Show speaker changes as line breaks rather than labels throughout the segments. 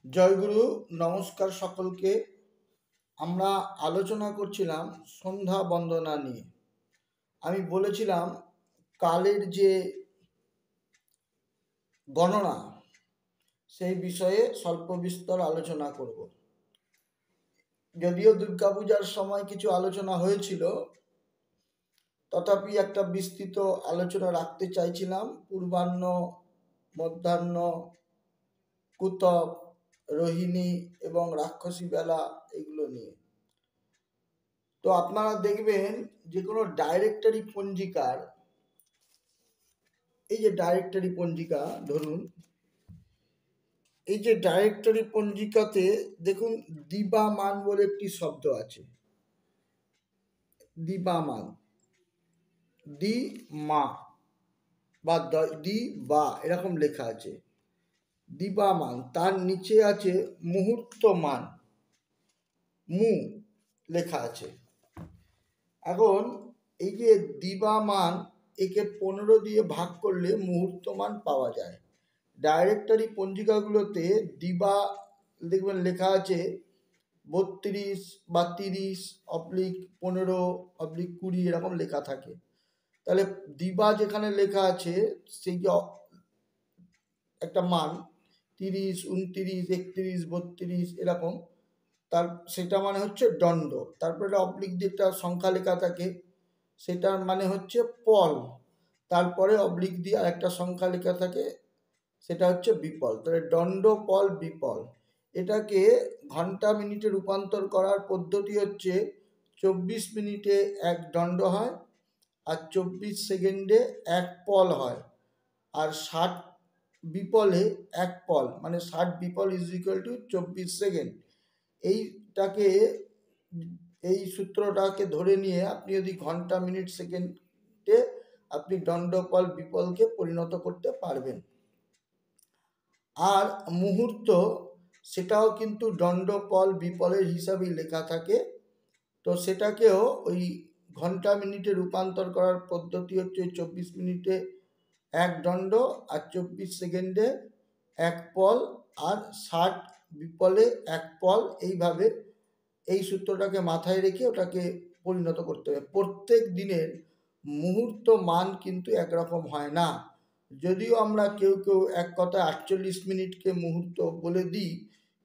জয়গুরু, নমস্কার সকলকে। আমরা আলোচনা করছিলাম সন্ধ্যা বন্দনা নিয়ে। আমি বলেছিলাম কালের যে গণনা সেই বিষয়ে স্বল্প বিস্তর আলোচনা করব। যদিও দুর্গাপূজার সময় কিছু আলোচনা হয়েছিল, তথাপি একটা বিস্তৃত আলোচনা রাখতে চাইছিলাম পূর্বাহ্ন, মধ্যাহ্ন, কুতপ, রোহিণী এবং রাক্ষসী বেলা এগুলো নিয়ে। তো আপনারা দেখবেন যে কোনো ডাইরেক্টরি পঞ্জিকার, এই যে ডাইরেক্টরি পঞ্জিকা ধরুন, এই যে ডাইরেক্টরি পঞ্জিকাতে দেখুন দিবামান বলে একটি শব্দ আছে। দিবামান, দি মা বা দি বা এরকম লেখা আছে। দিবামান, তার নিচে আছে মুহূর্তমান, মু লেখা আছে। এখন এই যে দিবামান, একে 15 দিয়ে ভাগ করলে মুহূর্তমান পাওয়া যায়। ডাইরেক্টরি পঞ্জিকাগুলোতে দিবা দেখবেন লেখা আছে 32 বা 30 অবলিক 15 অবলিক 20 এরকম লেখা থাকে। তাহলে দিবা যেখানে লেখা আছে সেই যে একটা মান 30, 29, 31, 32 এরকম, তার সেটা মানে হচ্ছে দণ্ড। তারপরে একটা অবলিক দিয়ে একটা সংখ্যা লেখা থাকে, সেটার মানে হচ্ছে পল। তারপরে অবলিক দিয়ে আর একটা সংখ্যা লেখা থাকে, সেটা হচ্ছে বিপল। তাহলে দণ্ড, পল, বিপল। এটাকে ঘন্টা মিনিটে রূপান্তর করার পদ্ধতি হচ্ছে 24 মিনিটে এক দণ্ড হয়, আর 24 সেকেন্ডে এক পল হয়, আর 60 বিপলে এক পল, মানে 60 বিপল ইজ ইকুয়াল টু 24 সেকেন্ড। এইটাকে, এই সূত্রটাকে ধরে নিয়ে আপনি যদি ঘন্টা মিনিট সেকেন্ডে আপনি দণ্ড, পল, বিপলকে পরিণত করতে পারবেন। আর মুহূর্ত, সেটাও কিন্তু দণ্ড, পল, বিপলের হিসাবেই লেখা থাকে। তো সেটাকেও ওই ঘন্টা মিনিটে রূপান্তর করার পদ্ধতি হচ্ছে 24 মিনিটে এক দণ্ড, আর 24 সেকেন্ডে এক পল, আর 60 বিপলে এক পল। এইভাবে এই সূত্রটাকে মাথায় রেখে ওটাকে পরিণত করতে হবে। প্রত্যেক দিনের মুহূর্ত মান কিন্তু একরকম হয় না। যদিও আমরা কেউ কেউ এক কথায় 48 মিনিটকে মুহূর্ত বলে দিই,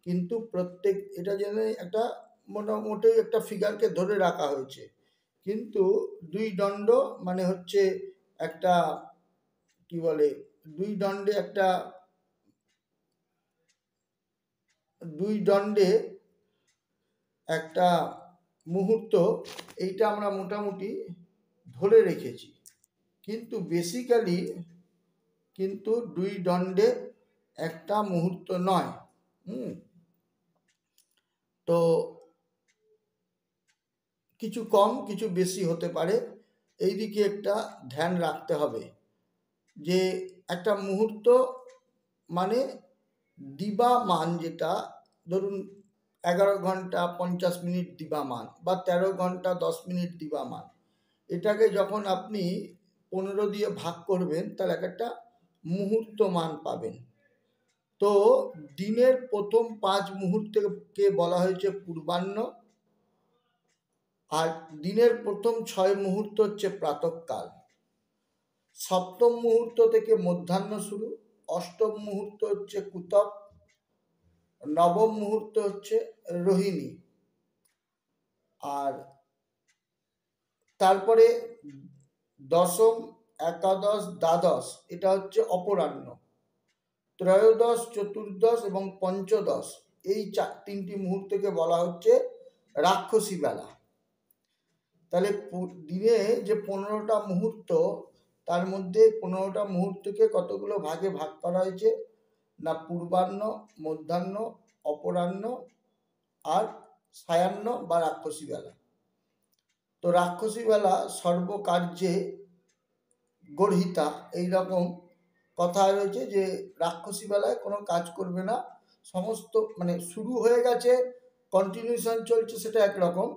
কিন্তু প্রত্যেক, এটা যেন একটা মোটামুটি একটা ফিগারকে ধরে রাখা হয়েছে। কিন্তু দুই দণ্ড মানে হচ্ছে একটা, কি বলে, দুই দণ্ডে একটা, দুই দণ্ডে একটা মুহূর্ত, এইটা আমরা মোটামুটি ধরে রেখেছি। কিন্তু বেসিক্যালি কিন্তু দুই দণ্ডে একটা মুহূর্ত নয়। তো কিছু কম কিছু বেশি হতে পারে, এই দিকে একটা ধ্যান রাখতে হবে। যে একটা মুহূর্ত মানে দিবামান, যেটা ধরুন 11 ঘন্টা 50 মিনিট দিবামান, বা 13 ঘন্টা 10 মিনিট দিবামান, এটাকে যখন আপনি 15 দিয়ে ভাগ করবেন তাহলে একটা মুহূর্ত মান পাবেন। তো দিনের প্রথম 5 মুহূর্তকে বলা হয়েছে পূর্বাহ্ন, আর দিনের প্রথম 6 মুহূর্ত হচ্ছে প্রাতঃকাল। সপ্তম মুহূর্ত থেকে মধ্যাহ্ন শুরু, অষ্টম মুহূর্ত হচ্ছে কুতপ, নবম মুহূর্ত হচ্ছে রোহিণী, আর তারপরে দশম, একাদশ, দ্বাদশ এটা হচ্ছে অপরাহ্ন, ত্রয়োদশ, চতুর্দশ এবং পঞ্চদশ এই তিনটি মুহূর্তকে বলা হচ্ছে রাক্ষসী বেলা। তাহলে দিনে যে 15টা মুহূর্ত, তার মধ্যে 15টা মুহূর্তকে কতগুলো ভাগে ভাগ করা হয়েছে না, পূর্বাহ্ন, মধ্যাহ্ন, অপরাহ্ন আর সায়াহ্ন বা রাক্ষসী বেলা। তো রাক্ষসী বেলা সর্বকার্যে গর্হিতা, এইরকম কথা রয়েছে যে রাক্ষসী বেলায় কোনো কাজ করবে না, সমস্ত মানে শুরু হয়ে গেছে, কন্টিনিউশন চলছে, সেটা একরকম,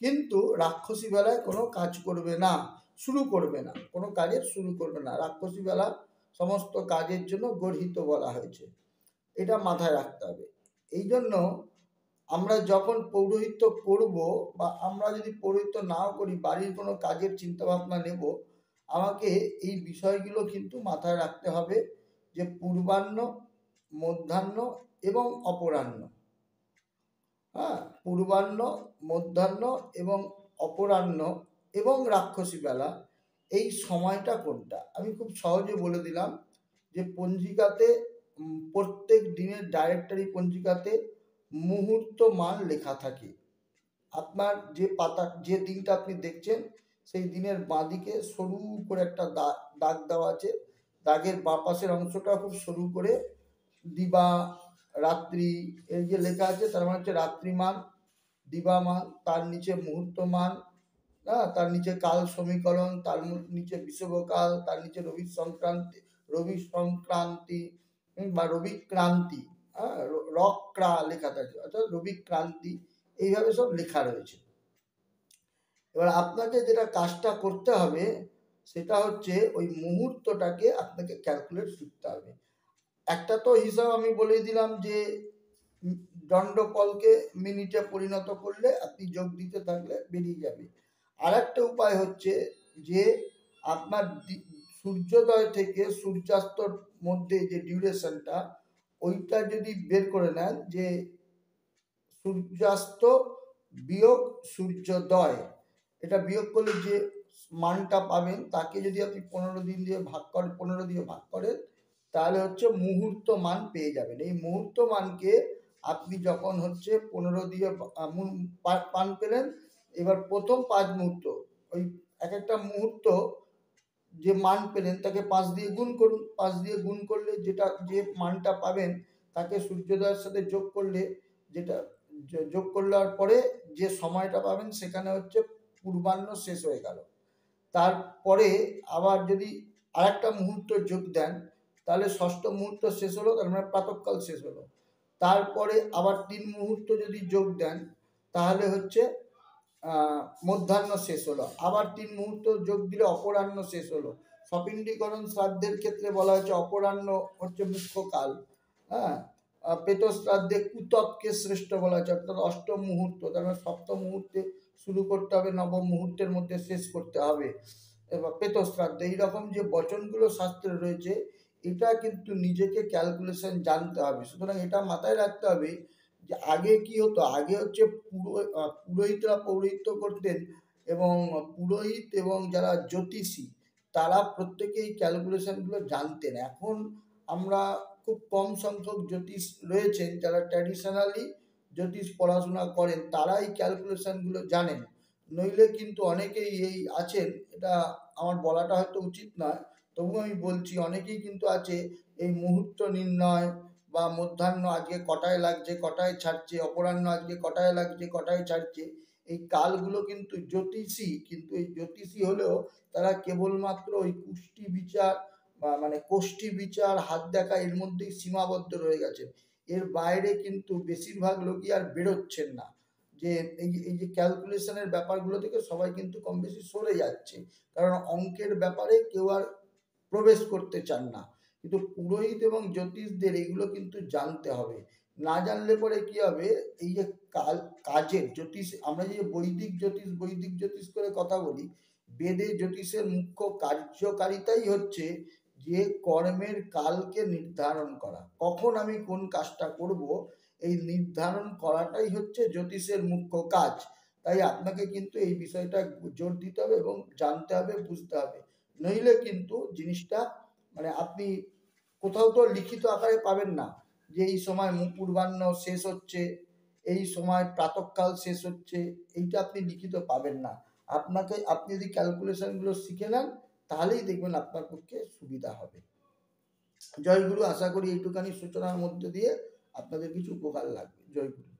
কিন্তু রাক্ষসী বেলায় কোনো কাজ করবে না, শুরু করবে না, কোনো কাজের শুরু করবে না। রাক্ষসী বেলা সমস্ত কাজের জন্য গর্হিত বলা হয়েছে, এটা মাথায় রাখতে হবে। এই জন্য আমরা যখন পৌরোহিত্য করব বা আমরা যদি পৌরোহিত্য নাও করি, বাড়ির কোনো কাজের চিন্তাভাবনা নেব, আমাকে এই বিষয়গুলো কিন্তু মাথায় রাখতে হবে যে পূর্বাহ্ন, মধ্যাহ্ন এবং অপরাহ্ন। হ্যাঁ, পূর্বাহ্ন, মধ্যাহ্ন এবং অপরাহ্ন এবং রাক্ষসী বেলা, এই সময়টা কোনটা আমি খুব সহজে বলে দিলাম যে পঞ্জিকাতে প্রত্যেক দিনের ডাইরেক্টরি পঞ্জিকাতে মুহূর্ত মান লেখা থাকে। আপনার যে পাতা, যে দিনটা আপনি দেখছেন সেই দিনের বাঁদিকে সরু করে একটা দাগ দেওয়া আছে। দাগের বাঁ পাশের অংশটা খুব সরু করে দিবা রাত্রি এই যে লেখা আছে, তার মানে হচ্ছে রাত্রিমান, দিবামান, তার নিচে মুহূর্তমান, হ্যাঁ, তার নিচে কাল সমীকরণ, তার নিচে বিষুবকাল, তার নিচে রবি সংক্রান্তি বা রবিক্রান্তি, হ্যাঁ, রক্রা লেখা থাকে, অর্থাৎ রবিক্রান্তি, এইভাবে সব লেখা রয়েছে। এবার আপনাকে যেটা কাজটা করতে হবে সেটা হচ্ছে ওই মুহূর্তটাকে আপনাকে ক্যালকুলেট করতে হবে। একটা তো হিসাব আমি বলে দিলাম যে দণ্ডফলকে মিনিটে পরিণত করলে আপনি যোগ দিতে থাকলে বেরিয়ে যাবে। আর একটা উপায় হচ্ছে যে আপনার সূর্যোদয় থেকে সূর্যাস্তর মধ্যে যে ডিউরেশনটা, ওইটা যদি বের করে নেন যে সূর্যাস্ত বিয়োগ সূর্যোদয়, এটা বিয়োগ করলে যে মানটা পাবেন তাকে যদি আপনি 15 দিয়ে ভাগ করেন তাহলে হচ্ছে মুহূর্ত মান পেয়ে যাবেন। এই মুহূর্ত মানকে আপনি যখন হচ্ছে 15 দিয়ে পান পেলেন, এবার প্রথম 5 মুহূর্ত, ওই এক একটা মুহূর্ত যে মান পেলেন তাকে 5 দিয়ে গুণ করুন। 5 দিয়ে গুণ করলে যেটা যে মানটা পাবেন তাকে সূর্যোদয়ের সাথে যোগ করলে, যেটা যোগ করলার পরে যে সময়টা পাবেন সেখানে হচ্ছে পূর্বাহ্ন শেষ হয়ে গেল। তারপরে আবার যদি আরেকটা মুহূর্ত যোগ দেন তাহলে ষষ্ঠ মুহূর্ত শেষ হলো, তার মানে প্রাতঃকাল শেষ হলো। তারপরে আবার 3 মুহূর্ত যদি যোগ দেন তাহলে হচ্ছে মধ্যাহ্ন শেষ হলো। আবার 3 মুহূর্ত যোগ দিলে অপরাহ্ন শেষ হলো। সপিণ্ডীকরণ শ্রাদ্ধের ক্ষেত্রে বলা হচ্ছে অপরাহ্ন হচ্ছে মুখ্য কাল। হ্যাঁ, প্রেতশ্রাদ্ধে কুতপকে শ্রেষ্ঠ বলা হচ্ছে, অর্থাৎ অষ্টম মুহূর্ত, তার মানে সপ্তম মুহূর্তে শুরু করতে হবে, নবম মুহূর্তের মধ্যে শেষ করতে হবে। এবার প্রেতশ্রাদ্ধ, এইরকম যে বচনগুলো শাস্ত্রে রয়েছে এটা কিন্তু নিজেকে ক্যালকুলেশন জানতে হবে। সুতরাং এটা মাথায় রাখতে হবে যে আগে কি হতো, আগে হচ্ছে পুরোহিতরা পৌরোহিত্য করতেন এবং পুরোহিত এবং যারা জ্যোতিষী তারা প্রত্যেকেই ক্যালকুলেশনগুলো জানতেন। এখন আমরা খুব কম সংখ্যক জ্যোতিষ রয়েছেন যারা ট্র্যাডিশনালি জ্যোতিষ পড়াশোনা করেন, তারা এই ক্যালকুলেশনগুলো জানেন। নইলে কিন্তু অনেকেই এই আছেন, এটা আমার বলাটা হয়তো উচিত নয়, তবু আমি বলছি, অনেকেই কিন্তু আছে এই মুহূর্ত নির্ণয় বা মধ্যাহ্ন আজকে কটায় লাগছে কটায় ছাড়ছে, অপরাহ্ন আজকে কটায় লাগছে কটায় ছাড়ছে, এই কালগুলো কিন্তু জ্যোতিষী, কিন্তু এই জ্যোতিষী হলেও তারা কেবলমাত্র ওই কুষ্টি বিচার বা মানে কোষ্ঠী বিচার, হাত দেখা, এর মধ্যেই সীমাবদ্ধ রয়ে গেছে। এর বাইরে কিন্তু বেশিরভাগ লোকই আর বেরোচ্ছেন না। যে এই যে ক্যালকুলেশনের ব্যাপারগুলো থেকে সবাই কিন্তু কম বেশি সরে যাচ্ছে, কারণ অঙ্কের ব্যাপারে কেউ আর প্রবেশ করতে চান না। কিন্তু পুরোহিত এবং জ্যোতিষদের এগুলো কিন্তু জানতে হবে। না জানলে পরে কি হবে, এই যে কাজের জ্যোতিষ, আমরা যে বৈদিক জ্যোতিষ করে কথা বলি, বেদে জ্যোতিষের মুখ্য কার্যকারিতাই হচ্ছে যে কর্মের কালকে নির্ধারণ করা, কখন আমি কোন কাজটা করব, এই নির্ধারণ করাটাই হচ্ছে জ্যোতিষের মুখ্য কাজ। তাই আপনাকে কিন্তু এই বিষয়টা জোর দিতে হবে এবং জানতে হবে, বুঝতে হবে। নইলে কিন্তু জিনিসটা মানে আপনি কোথাও তো লিখিত আকারে পাবেন না যে এই সময় পূর্বাহ্ন শেষ হচ্ছে, এই সময় প্রাতঃকাল শেষ হচ্ছে, এইটা আপনি লিখিত পাবেন না। আপনি যদি ক্যালকুলেশনগুলো শিখে নেন তাহলেই দেখবেন আপনার পক্ষে সুবিধা হবে। জয়গুরু, আশা করি এইটুখানি সূচনার মধ্যে দিয়ে আপনাদের কিছু উপকার লাগবে। জয়গুরু।